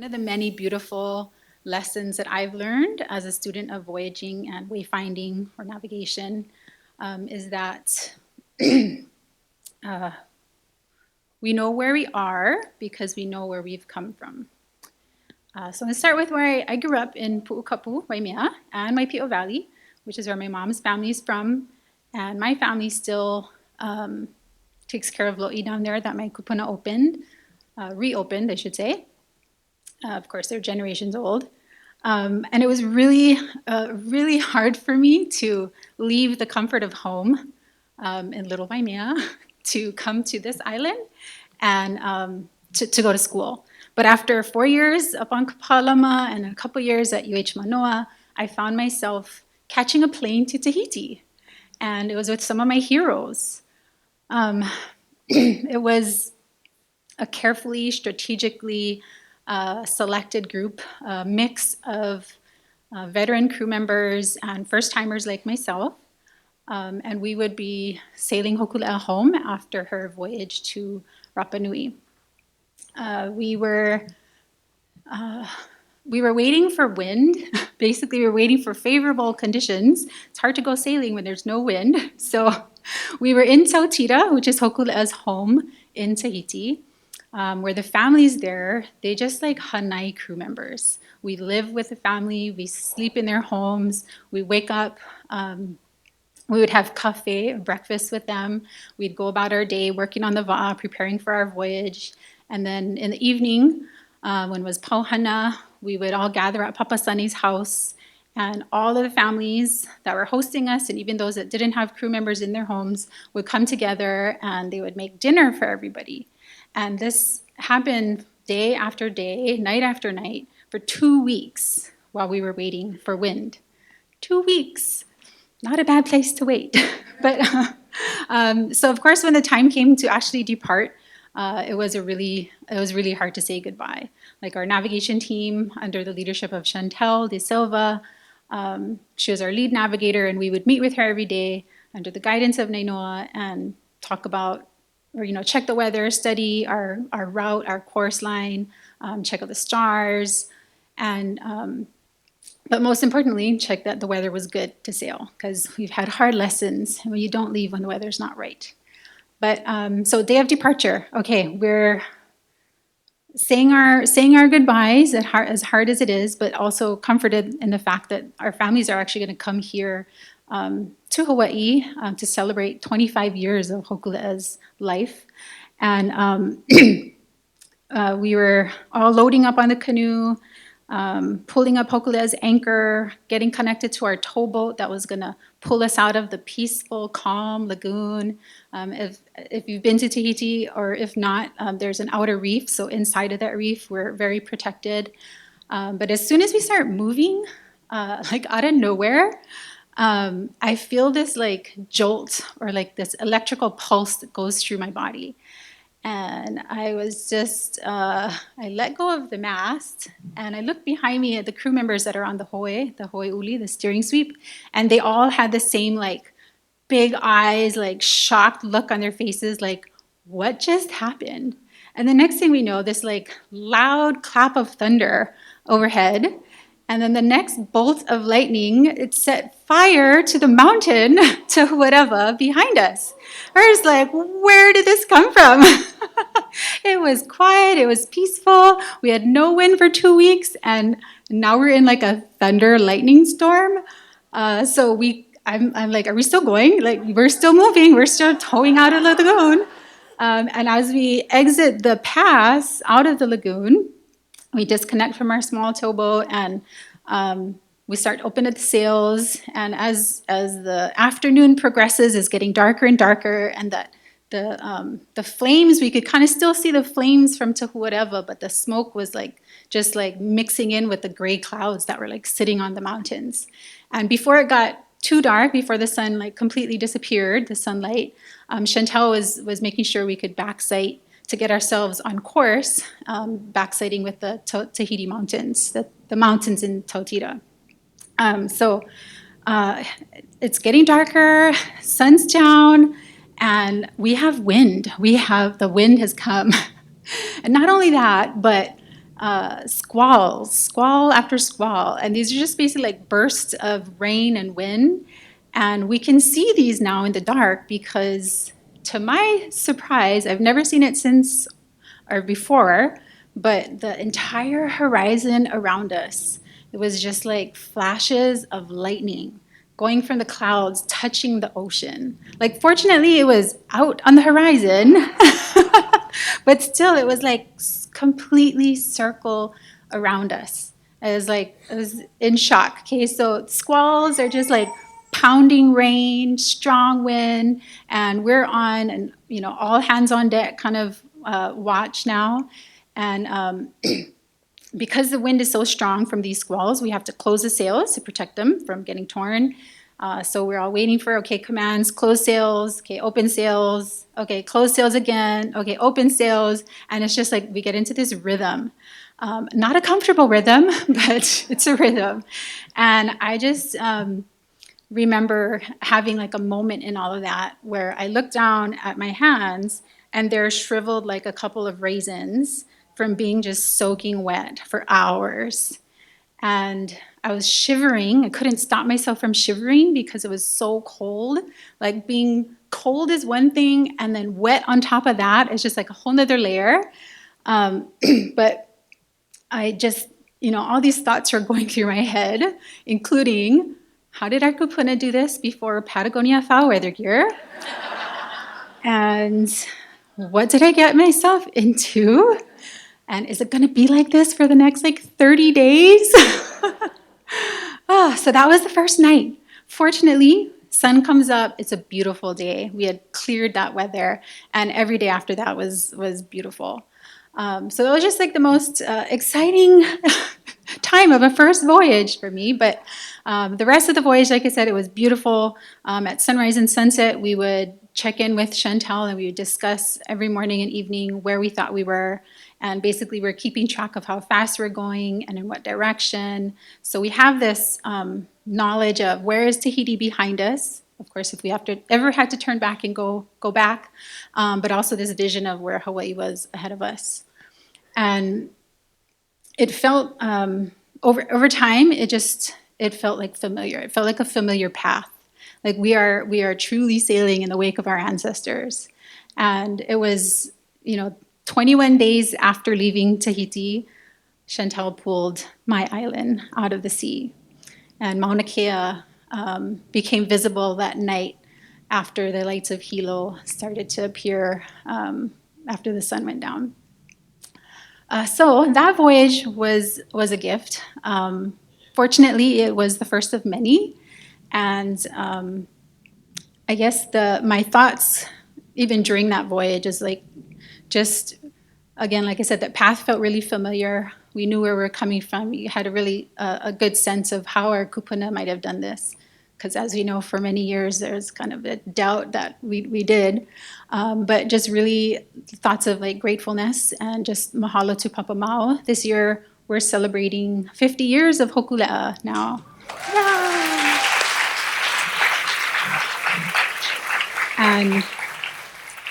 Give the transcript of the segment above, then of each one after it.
One of the many beautiful lessons that I've learned as a student of voyaging and wayfinding or navigation is that we know where we are because we know where we've come from. So I'm going to start with where I grew up in Pu'ukapu, Waimea, and Maipi'o Valley, which is where my mom's family is from. And my family still takes care of lo'i down there that my kupuna reopened, I should say. Of course, they're generations old. And it was really hard for me to leave the comfort of home in Little Waimea to come to this island and to go to school. But after 4 years up on Kapalama and a couple years at UH Manoa, I found myself catching a plane to Tahiti. And it was with some of my heroes. It was a carefully, strategically selected group, a mix of veteran crew members and first-timers like myself. And we would be sailing Hokulea home after her voyage to Rapa Nui. We were waiting for wind. Basically, we were waiting for favorable conditions. It's hard to go sailing when there's no wind. So we were in Tautira, which is Hokulea's home in Tahiti, where the families there, they just like hanai crew members. We live with the family, we sleep in their homes, we wake up, we would have cafe, breakfast with them. We'd go about our day working on the va'a, preparing for our voyage. And then in the evening, when it was pauhana, we would all gather at Papa Sunny's house, and all of the families that were hosting us, and even those that didn't have crew members in their homes, would come together and they would make dinner for everybody. And this happened day after day, night after night, for 2 weeks while we were waiting for wind. 2 weeks. Not a bad place to wait. But so of course, when the time came to actually depart, it was really hard to say goodbye. Like our navigation team, under the leadership of Chantel De Silva, she was our lead navigator, and we would meet with her every day under the guidance of Nainoa and talk about, or check the weather, study our route, our course line, check out the stars, and but most importantly, check that the weather was good to sail, because we've had hard lessons when you don't leave when the weather's not right. But so day of departure, okay, we're saying our goodbyes as hard as it is, but also comforted in the fact that our families are actually going to come here to Hawaii to celebrate 25 years of Hokulea's life. And we were all loading up on the canoe, pulling up Hokulea's anchor, getting connected to our towboat that was going to pull us out of the peaceful, calm lagoon. If you've been to Tahiti, or if not, there's an outer reef. So inside of that reef, we're very protected. But as soon as we start moving, like out of nowhere, I feel this like jolt, or like this electrical pulse that goes through my body. And I was just, I let go of the mast, and I looked behind me at the crew members that are on the Hoi Uli, the steering sweep, and they all had the same like big eyes, like shocked look on their faces, like, what just happened? And the next thing we know, this like loud clap of thunder overhead, and then the next bolt of lightning, it set fire to the mountain, to whatever behind us. I was like, where did this come from? It was quiet, it was peaceful. We had no wind for 2 weeks, and now we're in like a thunder lightning storm. So I'm like, are we still going? Like, we're still moving, we're still towing out of the lagoon. And as we exit the pass out of the lagoon, we disconnect from our small towboat, and we start opening the sails. And as the afternoon progresses, it's getting darker and darker, and the flames, we could kind of still see the flames from Tehuareva, but the smoke was like just like mixing in with the gray clouds that were like sitting on the mountains. And before it got too dark, before the sun like completely disappeared, the sunlight, Chantel was making sure we could backsight to get ourselves on course, backsighting with the Tahiti mountains, the mountains in Tautira. So it's getting darker, sun's down, and we have wind. The wind has come. And not only that, but squalls, squall after squall. And these are just basically like bursts of rain and wind. And we can see these now in the dark because, to my surprise, I've never seen it since or before, but the entire horizon around us, it was just like flashes of lightning going from the clouds, touching the ocean. Like, fortunately, it was out on the horizon, but still, it was like completely circle around us. I was in shock. Okay, so squalls are just like pounding rain, strong wind, and we're on, and all hands on deck kind of watch now. And because the wind is so strong from these squalls, we have to close the sails to protect them from getting torn. So we're all waiting for, okay, commands, close sails, okay, open sails, okay, close sails again, okay, open sails. And it's just like we get into this rhythm. Not a comfortable rhythm, but it's a rhythm. And I just remember having like a moment in all of that where I looked down at my hands and they're shriveled like a couple of raisins from being just soaking wet for hours. And I was shivering. I couldn't stop myself from shivering because it was so cold. Like, being cold is one thing, and then wet on top of that is just like a whole nother layer. But I just, all these thoughts were going through my head, including, how did our kupuna do this before Patagonia foul weather gear? And what did I get myself into? And is it going to be like this for the next 30 days? So that was the first night. Fortunately, sun comes up. It's a beautiful day. We had cleared that weather, and every day after that was beautiful. So that was just the most exciting time of a first voyage for me. But the rest of the voyage, like I said, it was beautiful. At sunrise and sunset, we would check in with Chantal and we would discuss every morning and evening where we thought we were. And basically, we're keeping track of how fast we're going and in what direction. So we have this knowledge of where is Tahiti behind us. Of course, if we ever had to turn back and go back, but also this vision of where Hawaii was ahead of us. And it felt, over time, it felt like familiar. It felt like a familiar path. Like we are truly sailing in the wake of our ancestors. And it was, 21 days after leaving Tahiti, Chantal pulled my island out of the sea. And Mauna Kea became visible that night after the lights of Hilo started to appear after the sun went down. So that voyage was a gift. Fortunately, it was the first of many. And I guess my thoughts, even during that voyage, is just, again, like I said, that path felt really familiar. We knew where we were coming from. We had a really a good sense of how our kupuna might have done this. Because as we know, for many years, there's kind of a doubt that we did. But just really thoughts of gratefulness and just mahalo to Papa Mau. This year, we're celebrating 50 years of Hokulea now. Yeah.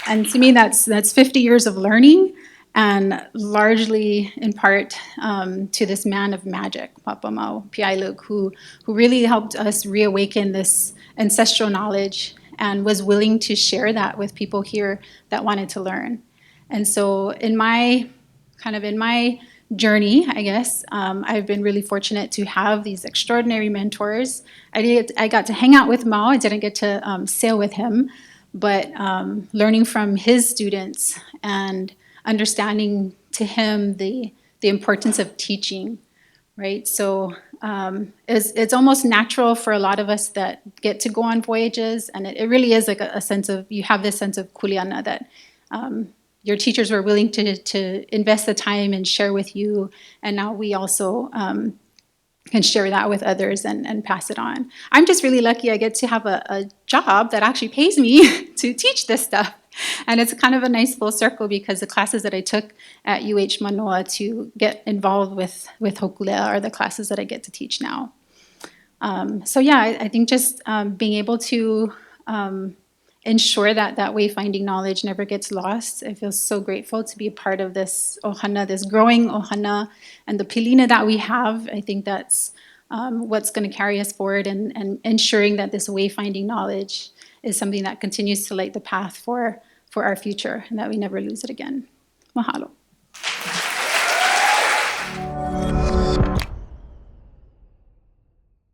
And to me, that's 50 years of learning, and largely in part to this man of magic, Papa Mau Piailuk, who really helped us reawaken this ancestral knowledge and was willing to share that with people here that wanted to learn. And so in my journey, I guess, I've been really fortunate to have these extraordinary mentors. I got to hang out with Mau. I didn't get to sail with him, but learning from his students and understanding to him the importance of teaching, right? So it's almost natural for a lot of us that get to go on voyages, and it really is like a sense of, you have this sense of kuleana that your teachers were willing to invest the time and share with you, and now we also can share that with others and pass it on. I'm just really lucky I get to have a job that actually pays me to teach this stuff. And it's kind of a nice full circle because the classes that I took at UH Manoa to get involved with Hokulea are the classes that I get to teach now. So yeah, I think just being able to ensure that that wayfinding knowledge never gets lost. I feel so grateful to be a part of this ohana, this growing ohana, and the pilina that we have. I think that's what's going to carry us forward, and ensuring that this wayfinding knowledge is something that continues to light the path for our future, and that we never lose it again. Mahalo.